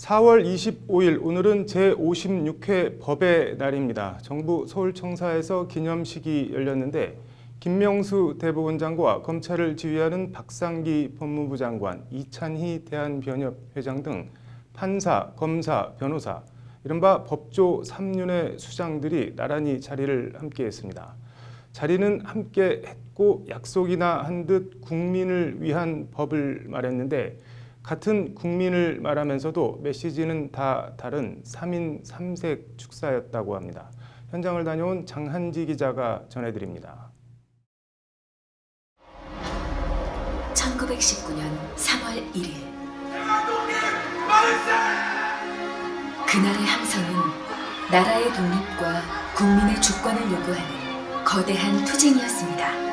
4월 25일 오늘은 제56회 법의 날입니다. 정부 서울청사에서 기념식이 열렸는데 김명수 대법원장과 검찰을 지휘하는 박상기 법무부 장관, 이찬희 대한변협회장 등 판사, 검사, 변호사, 이른바 법조 3윤의 수장들이 나란히 자리를 함께했습니다. 자리는 함께했고 약속이나 한 듯 국민을 위한 법을 말했는데 같은 국민을 말하면서도 메시지는 다 다른 3인 3색 축사였다고 합니다. 현장을 다녀온 장한지 기자가 전해드립니다. 1919년 3월 1일 그날의 함성은 나라의 독립과 국민의 주권을 요구하는 거대한 투쟁이었습니다.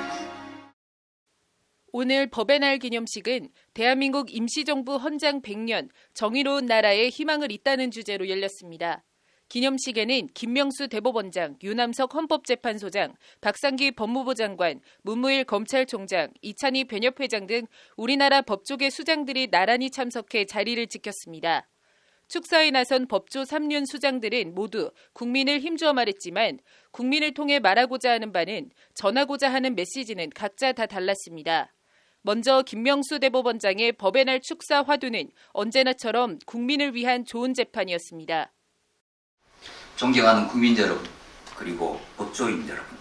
오늘 법의 날 기념식은 대한민국 임시정부 헌장 100년 정의로운 나라에 희망을 잇다는 주제로 열렸습니다. 기념식에는 김명수 대법원장, 유남석 헌법재판소장, 박상기 법무부 장관, 문무일 검찰총장, 이찬희 변협회장 등 우리나라 법조계 수장들이 나란히 참석해 자리를 지켰습니다. 축사에 나선 법조 3윤 수장들은 모두 국민을 힘주어 말했지만 국민을 통해 말하고자 하는 바는 전하고자 하는 메시지는 각자 다 달랐습니다. 먼저 김명수 대법원장의 법의 날 축사 화두는 언제나처럼 국민을 위한 좋은 재판이었습니다. 존경하는 국민 여러분, 그리고 법조인 여러분.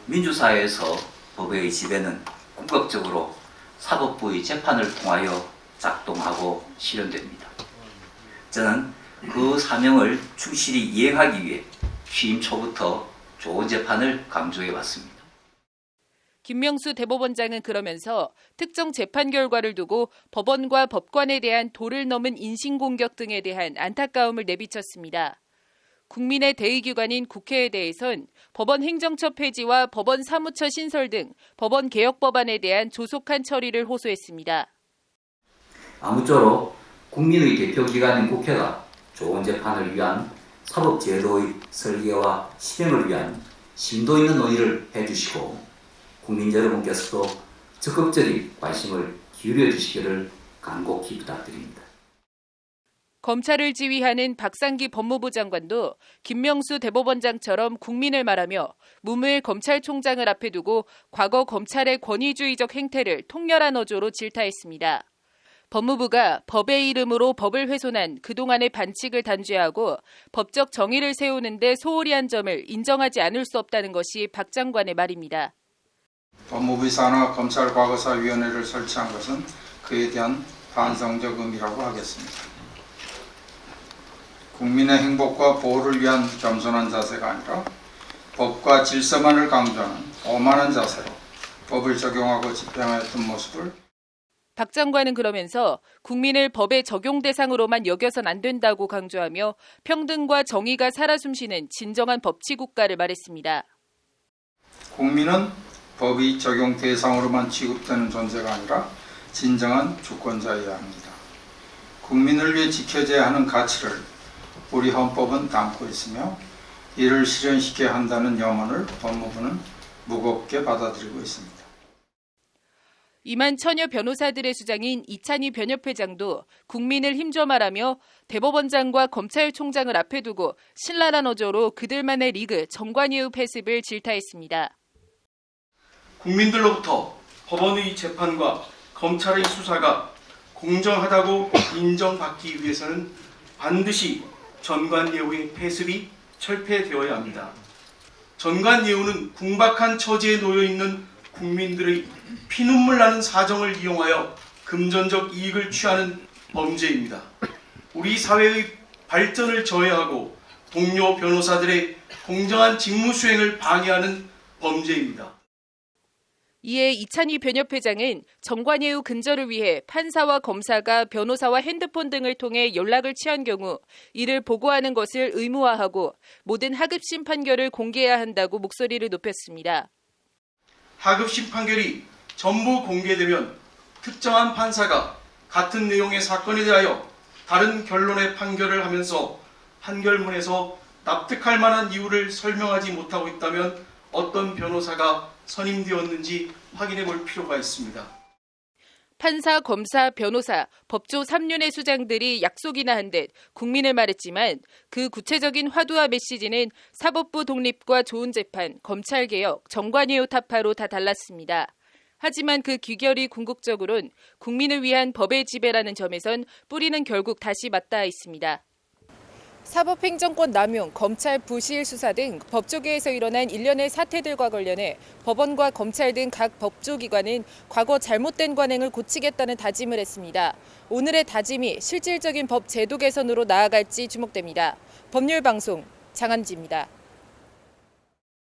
민주사회에서 법의 지배는 궁극적으로 사법부의 재판을 통하여 작동하고 실현됩니다. 저는 그 사명을 충실히 이행하기 위해 취임 초부터 좋은 재판을 강조해 왔습니다. 김명수 대법원장은 그러면서 특정 재판 결과를 두고 법원과 법관에 대한 도를 넘은 인신공격 등에 대한 안타까움을 내비쳤습니다. 국민의 대의기관인 국회에 대해선 법원 행정처 폐지와 법원 사무처 신설 등 법원 개혁 법안에 대한 조속한 처리를 호소했습니다. 아무쪼록 국민의 대표기관인 국회가 좋은 재판을 위한 사법제도의 설계와 실행을 위한 심도 있는 논의를 해주시고 국민 여러분께서도 적극적인 관심을 기울여 주시기를 간곡히 부탁드립니다. 검찰을 지휘하는 박상기 법무부 장관도 김명수 대법원장처럼 국민을 말하며 문무일 검찰총장을 앞에 두고 과거 검찰의 권위주의적 행태를 통렬한 어조로 질타했습니다. 법무부가 법의 이름으로 법을 훼손한 그동안의 반칙을 단죄하고 법적 정의를 세우는 데 소홀히 한 점을 인정하지 않을 수 없다는 것이 박 장관의 말입니다. 법무부의 산하 검찰과거사위원회를 설치한 것은 그에 대한 반성적 의미라고 하겠습니다. 국민의 행복과 보호를 위한 겸손한 자세가 아니라 법과 질서만을 강조하는 오만한 자세로 법을 적용하고 집행하였던 모습을 박 장관은 그러면서 국민을 법의 적용 대상으로만 여겨선 안 된다고 강조하며 평등과 정의가 살아 숨쉬는 진정한 법치국가를 말했습니다. 국민은 법의 적용 대상으로만 취급되는 존재가 아니라 진정한 주권자여야 합니다. 국민을 위해 지켜져야 하는 가치를 우리 헌법은 담고 있으며 이를 실현시켜야 한다는 염원을 법무부는 무겁게 받아들이고 있습니다. 이만 처녀 변호사들의 수장인 이찬희 변협회장도 국민을 힘줘 말하며 대법원장과 검찰총장을 앞에 두고 신랄한 어조로 그들만의 리그 정관예우 패습을 질타했습니다. 국민들로부터 법원의 재판과 검찰의 수사가 공정하다고 인정받기 위해서는 반드시 전관예우의 폐습이 철폐되어야 합니다. 전관예우는 궁박한 처지에 놓여 있는 국민들의 피눈물 나는 사정을 이용하여 금전적 이익을 취하는 범죄입니다. 우리 사회의 발전을 저해하고 동료 변호사들의 공정한 직무 수행을 방해하는 범죄입니다. 이에 이찬희 변협회장은 정관예우 근절을 위해 판사와 검사가 변호사와 핸드폰 등을 통해 연락을 취한 경우 이를 보고하는 것을 의무화하고 모든 하급심 판결을 공개해야 한다고 목소리를 높였습니다. 하급심 판결이 전부 공개되면 특정한 판사가 같은 내용의 사건에 대하여 다른 결론의 판결을 하면서 판결문에서 납득할 만한 이유를 설명하지 못하고 있다면 어떤 변호사가 선임되었는지 확인해 볼 필요가 있습니다. 판사, 검사, 변호사, 법조 3륜의 수장들이 약속이나 한 듯 국민을 말했지만 그 구체적인 화두와 메시지는 사법부 독립과 좋은 재판, 검찰개혁, 정관예우 타파로 다 달랐습니다. 하지만 그 귀결이 궁극적으론 국민을 위한 법의 지배라는 점에선 뿌리는 결국 다시 맞닿아 있습니다. 사법행정권 남용, 검찰 부실 수사 등 법조계에서 일어난 일련의 사태들과 관련해 법원과 검찰 등 각 법조기관은 과거 잘못된 관행을 고치겠다는 다짐을 했습니다. 오늘의 다짐이 실질적인 법 제도 개선으로 나아갈지 주목됩니다. 법률방송 장한지입니다.